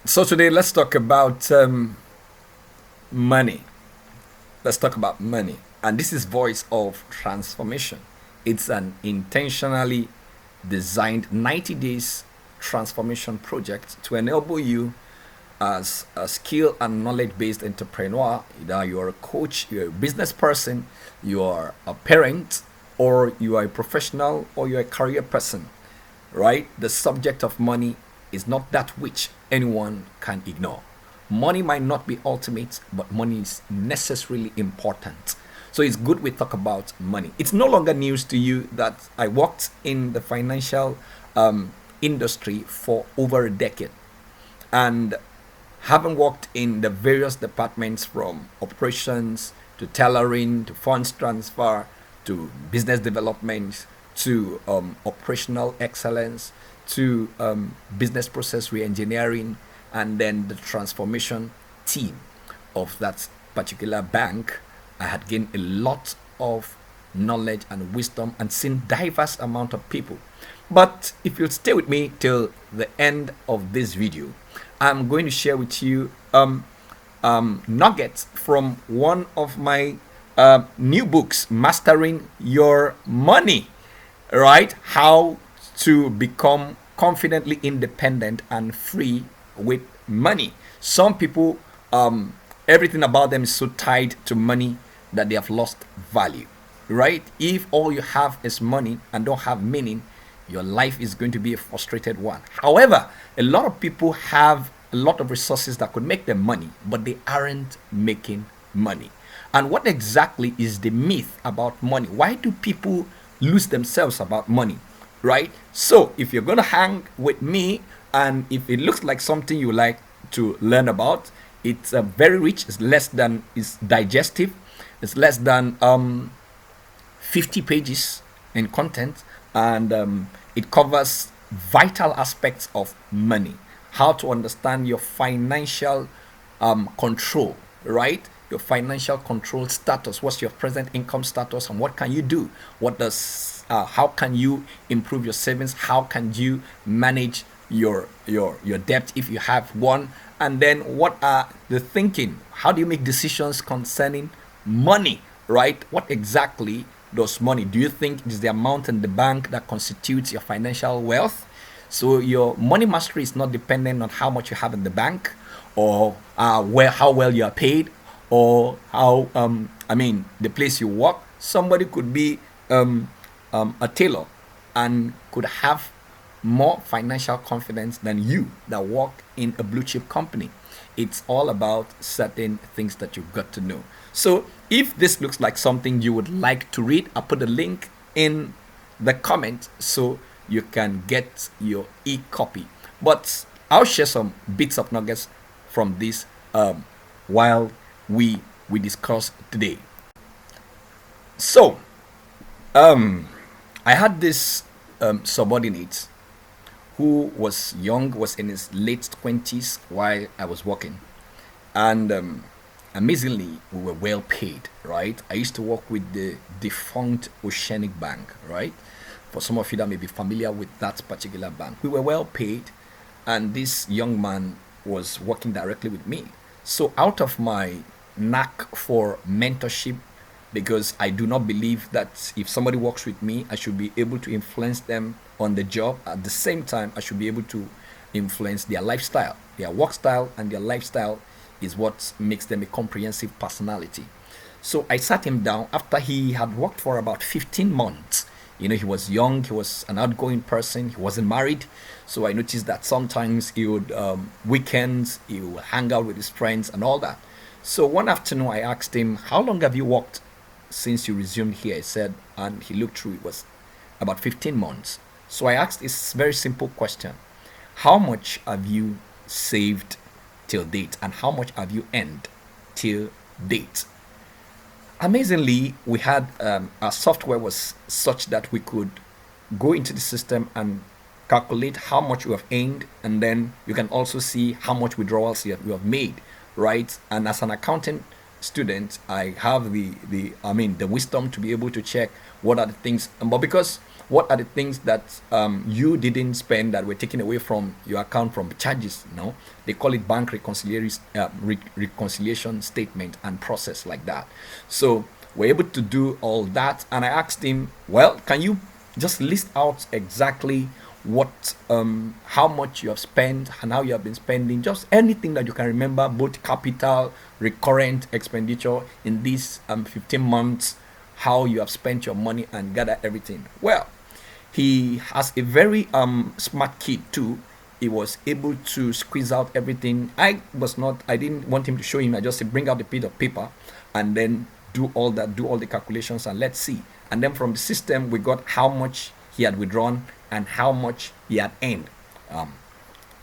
So today let's talk about money. Let's talk about money. And this is Voice of Transformation. It's an intentionally designed 90 days transformation project to enable you as a skill and knowledge based entrepreneur. Either you're a coach, you're a business person, you are a parent, or you are a professional, or you're a career person, right? The subject of money is not that which anyone can ignore. Money might not be ultimate, but money is necessarily important. So it's good we talk about money. It's no longer news to you that I worked in the financial industry for over a decade. And having worked in the various departments from operations to tailoring to funds transfer to business development to operational excellence to business process reengineering and then the transformation team of that particular bank, I had gained a lot of knowledge and wisdom and seen diverse amount of people. But if you'll stay with me till the end of this video, I'm going to share with you nuggets from one of my new books, Mastering Your Money, right? How to become confidently independent and free with money. Some people, everything about them is so tied to money that they have lost value, right? If all you have is money and don't have meaning, your life is going to be a frustrated one. However, a lot of people have a lot of resources that could make them money, but they aren't making money. And what exactly is the myth about money? Why do people lose themselves about money? Right? So, if you're going to hang with me and if it looks like something you like to learn about, it's very rich, it's less than, it's digestive, it's less than 50 pages in content, and it covers vital aspects of money, how to understand your financial control, right? Your financial control status. What's your present income status, and what can you do? How can you improve your savings? How can you manage your debt if you have one? And then what are the thinking? How do you make decisions concerning money, right? What exactly does money? Do you think it is the amount in the bank that constitutes your financial wealth? So your money mastery is not dependent on how much you have in the bank, or where how well you are paid, or how the place you work. Somebody could be a tailor and could have more financial confidence than you that work in a blue chip company. It's all about certain things that you've got to know. So if this looks like something you would like to read, I'll put a link in the comment so you can get your e-copy. But I'll share some bits of nuggets from this while we discuss today. So I had this subordinate who was young, was in his late 20s while I was working. And amazingly, we were well paid, right? I used to work with the defunct Oceanic Bank, right? For some of you that may be familiar with that particular bank, we were well paid, and this young man was working directly with me. So, out of my knack for mentorship, because I do not believe that if somebody works with me, I should be able to influence them on the job. At the same time, I should be able to influence their lifestyle. Their work style and their lifestyle is what makes them a comprehensive personality. So I sat him down after he had worked for about 15 months. You know, he was young, he was an outgoing person, he wasn't married. So I noticed that sometimes he would, weekends, he would hang out with his friends and all that. So one afternoon, I asked him, "How long have you worked since you resumed here?" He said, and he looked through, it was about 15 months. So I asked this very simple question: how much have you saved till date, and how much have you earned till date? Amazingly, we had our software was such that we could go into the system and calculate how much you have earned, and then you can also see how much withdrawals you have made, right? And as an accounting student, I have the wisdom to be able to check what are the things. But because What are the things that you didn't spend that were taken away from your account from charges? No, they call it bank reconciliation statement and process like that. So we're able to do all that, and I asked him, well, can you just list out exactly what how much you have spent and how you have been spending, just anything that you can remember, both capital, recurrent expenditure in these 15 months, how you have spent your money and gather everything. Well, he has a very smart kid too. He was able to squeeze out everything. I didn't want him to show him. I just said bring out the piece of paper and then do all that, do all the calculations, and let's see. And then from the system we got how much he had withdrawn and how much he had earned.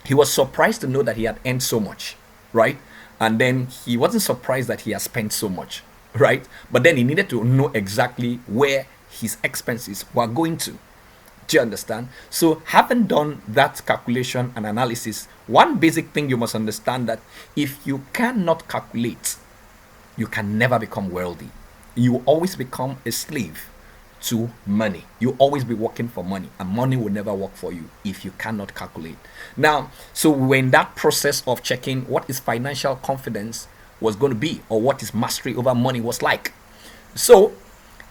He was surprised to know that he had earned so much, right? And then he wasn't surprised that he had spent so much, right? But then he needed to know exactly where his expenses were going to. Do you understand? So having done that calculation and analysis, one basic thing you must understand that if you cannot calculate, you can never become wealthy. You will always become a slave to money. You always be working for money, and money will never work for you if you cannot calculate. Now, so when that process of checking what is financial confidence was going to be, or what is mastery over money was like. So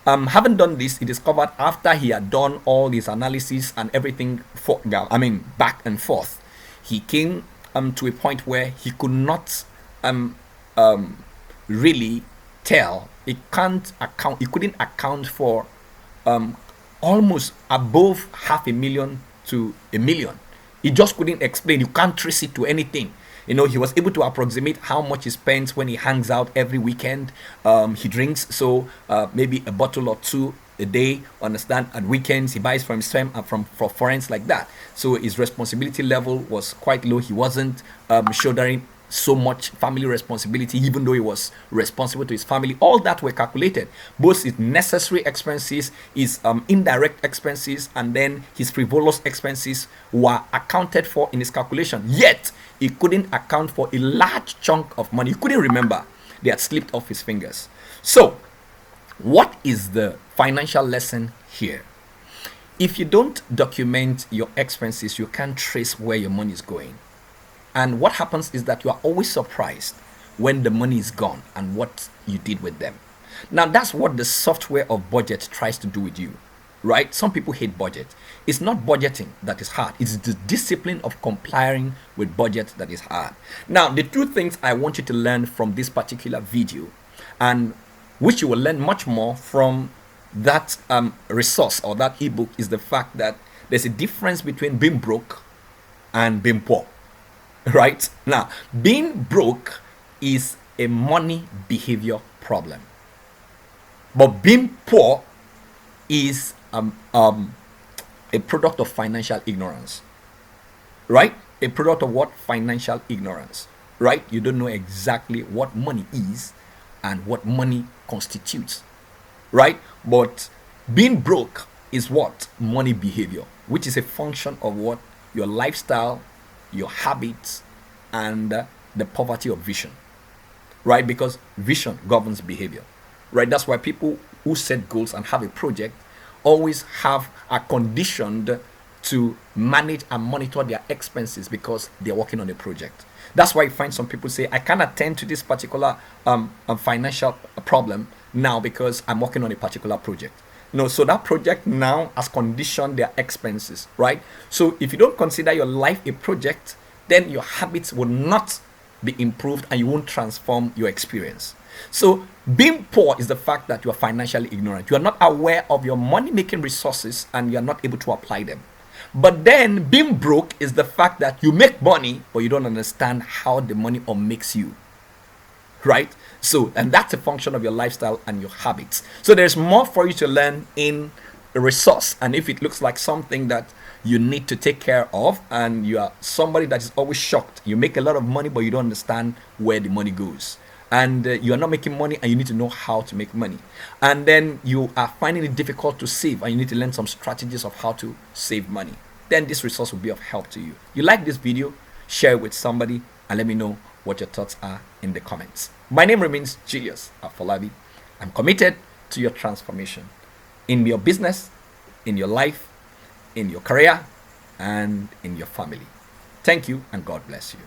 having done this, he discovered after he had done all his analysis and everything back and forth, he came to a point where he could not really tell. He couldn't account for almost above 500,000 to 1,000,000. He just couldn't explain. You can't trace it to anything. He was able to approximate how much he spends when he hangs out every weekend. He drinks, so maybe a bottle or two a day. Understand? At weekends, he buys from his friend, for friends like that. So his responsibility level was quite low. He wasn't shouldering so much family responsibility, even though he was responsible to his family. All that were calculated, both his necessary expenses, his indirect expenses, and then his frivolous expenses were accounted for in his calculation. Yet he couldn't account for a large chunk of money. He couldn't remember. They had slipped off his fingers. So what is the financial lesson here? If you don't document your expenses, you can't trace where your money is going. And what happens is that you are always surprised when the money is gone and what you did with them. Now, that's what the software of budget tries to do with you, right? Some people hate budget. It's not budgeting that is hard. It's the discipline of complying with budget that is hard. Now, the two things I want you to learn from this particular video, and which you will learn much more from that resource or that ebook, is the fact that there's a difference between being broke and being poor. Right? Now, being broke is a money behavior problem. But being poor is a product of financial ignorance. Right? A product of what? Financial ignorance. Right? You don't know exactly what money is and what money constitutes. Right? But being broke is what? Money behavior, which is a function of what? Your lifestyle, your habits, and the poverty of vision, right? Because vision governs behavior, right? That's why people who set goals and have a project always are conditioned to manage and monitor their expenses because they're working on a project. That's why you find some people say, I can't attend to this particular financial problem now because I'm working on a particular project. No, so that project now has conditioned their expenses, right? So if you don't consider your life a project, then your habits will not be improved and you won't transform your experience. So being poor is the fact that you are financially ignorant. You are not aware of your money-making resources and you are not able to apply them. But then being broke is the fact that you make money, but you don't understand how the money makes you. Right? So, and that's a function of your lifestyle and your habits. So there's more for you to learn in a resource. And if it looks like something that you need to take care of and you are somebody that is always shocked, you make a lot of money, but you don't understand where the money goes. And you are not making money and you need to know how to make money. And then you are finding it difficult to save and you need to learn some strategies of how to save money. Then this resource will be of help to you. You like this video, share it with somebody and let me know what your thoughts are in the comments. My name remains Julius Afolabi. I'm committed to your transformation in your business, in your life, in your career, and in your family. Thank you, and God bless you.